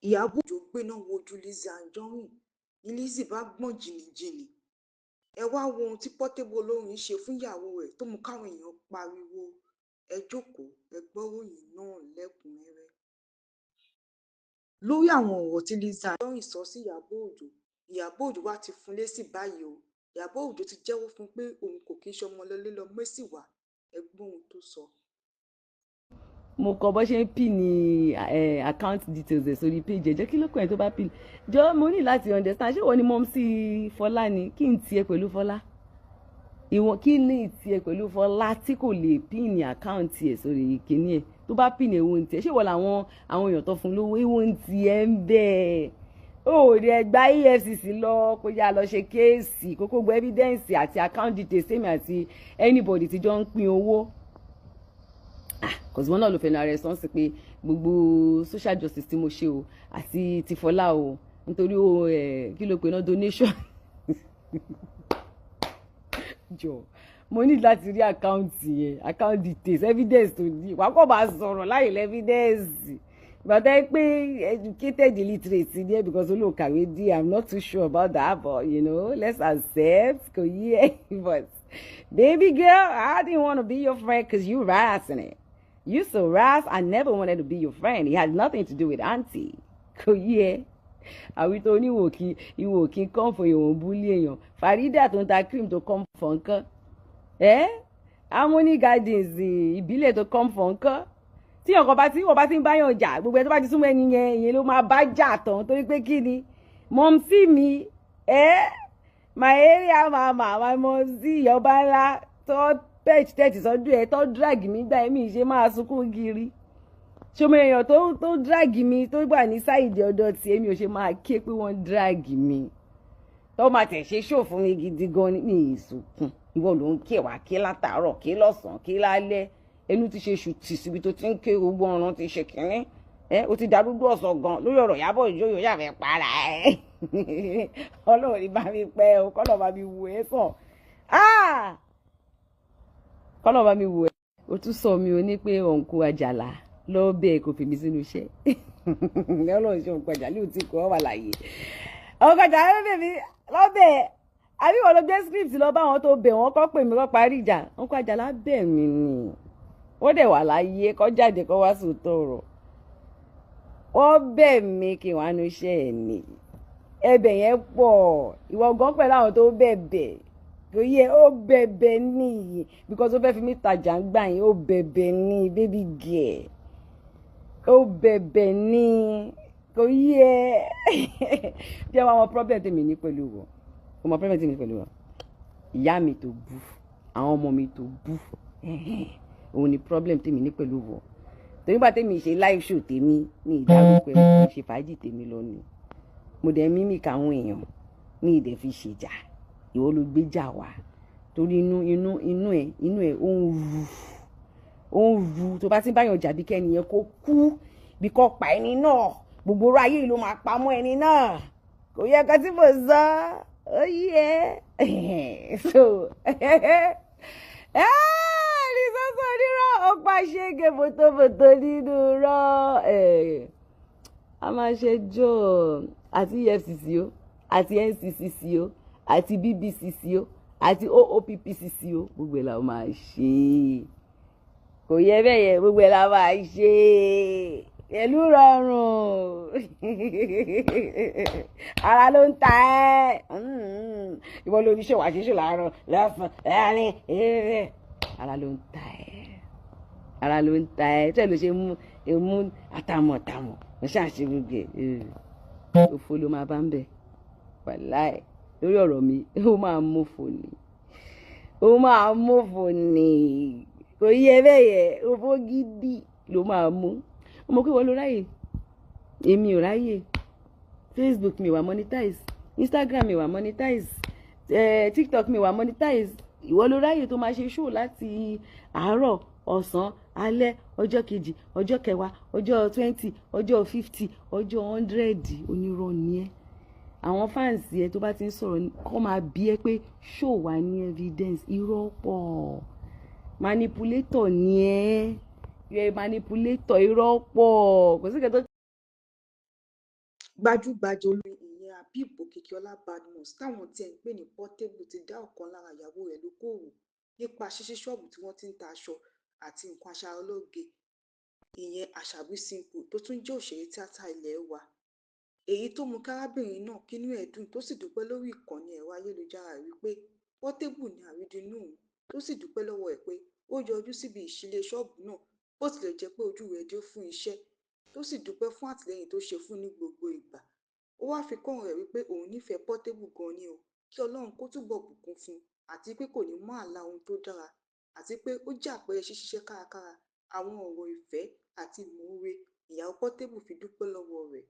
Iyabo Ojo gbéná wojú Lizzy Anjorin ní Lizzy bá gbọ̀n jìnnìjìnnì. Ẹ wá wo ohun tí Portable olórin ṣe fún ìyàwó rẹ̀ tó mú káwọn èèyàn pariwo. Ẹ jókòó, ẹ gbọ́ ròyìn náà lẹ́kùnrẹ́rẹ́. Lórí àwọn ọ̀rọ̀ tí Lizzy Anjorin sọ sí Iyabo Ojo wá ti fún lésì báyìí o. Iyabo Ojo ti jẹ́wọ́ fún pé òun kò kí ń ṣọmọ lọlé lọ mẹ́sì wá. Ẹ gbọ́ ohun tó sọ. Mo kọ bó ṣe ń pin ní account details ẹ̀ sórí page ẹ̀ jẹ́ kí ló kàn ẹ́ tó bá pin jọ mo ní láti understand ṣé wọ́n ní mọ́ sí Fọlá ni kí n tiẹ̀ pẹ̀lú Fọlá ìwọ̀n kí ní tiẹ̀ pẹ̀lú Fọlá tí kò lè pin ní account ẹ̀ sórí ìkíní ẹ̀ tó bá pin èwo ń tiẹ̀ ṣé wọ́n làwọn àwọn èèyàn tó fún lówó èwo ń tiẹ̀ ń bẹ́ẹ̀ ó rí ẹgbà EFCC lọ kó yá lọ ṣe kéèsì kókó gbọ́ evidence àti account details tèmi àti anybody tí jọ ń pín owó kòsìwọ́n náà ló fẹ́ nu ara ẹ̀ sọ́n sí pé gbogbo social justice tí mo ṣe o àti ti Fọlá o nítorí o kí ló pe náà donation jọ mo ní láti rí àkáǹtì yẹn account details evidence tó ní wàá kọ́ bá sọ̀rọ̀ láyé lẹ́fídẹ́ǹsì ìbàdàn ẹ pé educated illiterate ni ẹ because olóòkàwé dí I'm not too sure about that but you know let's accept kò yí ẹ but baby girl I didn't want to be your friend because you harassing it. You so ras, I never wanted to be your friend. It had nothing to do with auntie. Kò yé ẹ. Àwí tó ní ìwò kí come for your bully èèyàn. Farida tó ń ta cream tó come for nǹkan. Harmony Gardens ìbílẹ̀ tó come for nǹkan. Tí wọ́n bá ti ń báyàn jà, gbogbo ẹ̀ tó bá ti súnmọ́ ẹni yẹn, ìyẹn ló máa bá jà tán torí pé kí ni? Mọ̀mísí mi, my area mama, my mọ̀mísí ìyọba ńlá tó page 30 sọdún ẹ tó drag mi gbà ẹ̀mí ṣe máa sunkún giri ṣọmọ èèyàn tó drag mi tó gbà ní sáìdì ọ̀dọ̀ tí èmi ò ṣe máa ké pé wọ́n drag mi tó máa tẹ̀ ṣe ṣó fún mi gidi gan ní ìsùnkún ìwọ ló ń ké wá ké látàárọ̀ ké lọ́sàn-án ké lálẹ́ ẹnu ti ṣe ṣùtì síbi tó ti ń ké gbogbo ọ̀run ti ṣe kínní ó ti darúgbó ọ̀sán gan lórí ọ̀rọ̀ Ìyábọ̀ Òjó yóò yàfẹ́ para ẹ̀ Ọlọ́run ní bá mi pẹ́ o kọ́lọ́ bá mi wù ẹ́ sàn kọ́nà bá mi wò ẹ́ o tún sọ mi o ní pé òǹkù àjàlá lọ́ọ́ bẹ́ẹ̀ kò fi mi sínú iṣẹ́ Ọlọ́run ṣe òǹkù àjàlá ò tí kò wà láàyè òǹkù àjàlá ló bẹ̀ mí lọ́ọ́ bẹ́ẹ̀ àbí wọ́n lọ gbé script lọ bá wọn tó bẹ̀ wọ́n kọ́ pè mí kọ́ parí ìjà òǹkù àjàlá bẹ̀ mí ni wọ́n dẹ̀ wà láàyè kọ́ jáde kọ́ wá sòótọ́ ọ̀rọ̀ wọ́n bẹ̀ mí kí wọ́n á nu iṣẹ́ ẹ̀ ní ẹ̀bẹ̀ yẹn pọ̀ ìwọ gan pẹ̀lú àwọn tó bẹ̀bẹ̀ kò yẹ ó bẹ̀bẹ̀ ní because ó fẹ́ fi mí tajà ń gbà yín ó bẹ̀bẹ̀ ní baby girl ó bẹ̀bẹ̀ ní kò yẹ bí àwọn problem tèmi ní pẹ̀lú wọn ọmọ problem tèmi pẹ̀lú wọn ìyá mi tó bú àwọn ọmọ mi tó bú òun ni problem tèmi ní pẹ̀lú wọn torí bá tèmi ṣe live show tèmi ní ìdárúkọ ẹ̀ mo ṣe fàájì tèmi lọ ni mo dẹ̀ mímì káwọn èèyàn ní ìdẹ̀ fi ṣèjà ìwọ ló gbéjà wá torí inú ẹ ó ń ru tó bá ti ń báyàn jà bí kẹ́ni yẹn kó kú bí kò pa ẹni náà gbogbo ọ̀rọ̀ ayé ló máa pamọ́ ẹni náà kò yẹ ká tí mo sọ ó yẹ so ní sọ́sọ́ onírọ̀ ó pàṣẹ gé bòtòbòtò nínú rọ̀ a máa ṣe jọ àti EFCC o àti NCCC o àti BBCC o àti OOPPCC o gbogbo ẹ̀ la máa ṣe kò yẹ bẹ́ẹ̀ yẹ gbogbo ẹ̀ la máa ṣe pẹ̀lú rọrùn ara ló ń ta ẹ́ ìwọ lórí ṣe wàá ṣíṣe láàárọ̀ lọ́sàn láàrin ara ló ń ta ẹ́ tẹ́ ló ṣe mú àtàmọ̀ mo ṣàṣe gbogbo ẹ̀ òfo ló máa bá ń bẹ̀ wàláì lórí ọ̀rọ̀ mi ó máa mófò ní kò yẹ bẹ́ẹ̀ yẹ òfò gidi ló máa mú ọmọ pé wọ́n ló ráyè èmi ò ráyè Facebook mi wà monetize Instagram mi wà monetize TikTok mi wà monetize ìwọ ló ráyè tó máa ṣe show láti àárọ̀ ọ̀sán alẹ́ ọjọ́ kejì ọjọ́ kẹwàá ọjọ́ 20 ọjọ́ 50 ọjọ́ 100 onírọ́ ni ẹ́ àwọn fans ẹ tó bá ti ń sọ̀rọ̀ kọ́ máa bí ẹ pé show wà ní evidence irọ́ pọ̀ manipulator ni ẹ́ manipulator irọ́ pọ̀ kò sí kẹ́tọ́. gbajúgbajà olórin ìyẹn Habib Òkìkíọlá Badmus táwọn tiẹ̀ ń pè ní Portable ti dá ọ̀kan lára ìyàwó rẹ̀ lókòwò nípa ṣíṣí ṣọ́ọ̀bù tí wọ́n ti ń ta aṣọ àti nǹkan aṣaralóge ìyẹn Àṣàbí Simple tó tún jẹ́ òṣèré tíátà ilé wa. Èyí tó mú kárábìnrin náà kínú ẹ̀ dùn tó sì dúpẹ́ lórí ìkànnì ẹ̀rọ ayélujára rẹ̀ wípé Portable ní àrídùnnú òun tó sì dúpẹ́ lọ́wọ́ ẹ̀ pé ó yọjú síbi ìṣílé ṣọ́ọ̀bù náà bó tilẹ̀ jẹ́ pé ojú rẹ̀ dé fún iṣẹ́ tó sì dúpẹ́ fún àtìlẹ́yìn tó ṣe fún ní gbogbo ìgbà. Ó wá fi kún ọ̀rọ̀ rẹ̀ wípé òun nífẹ̀ẹ́ Portable gan ni o, kí Ọlọ́run kó túbọ̀ bùkún fún un àti pé kò ní mọ́ àlá ohun tó dára àti pé ó jẹ́ àpẹẹrẹ ṣíṣiṣẹ́ kárakára àwọn ọ̀rọ̀ ìfẹ́ àti ìmoore ìyàwó Portable fi dúpẹ́ lọ́wọ́ rẹ̀.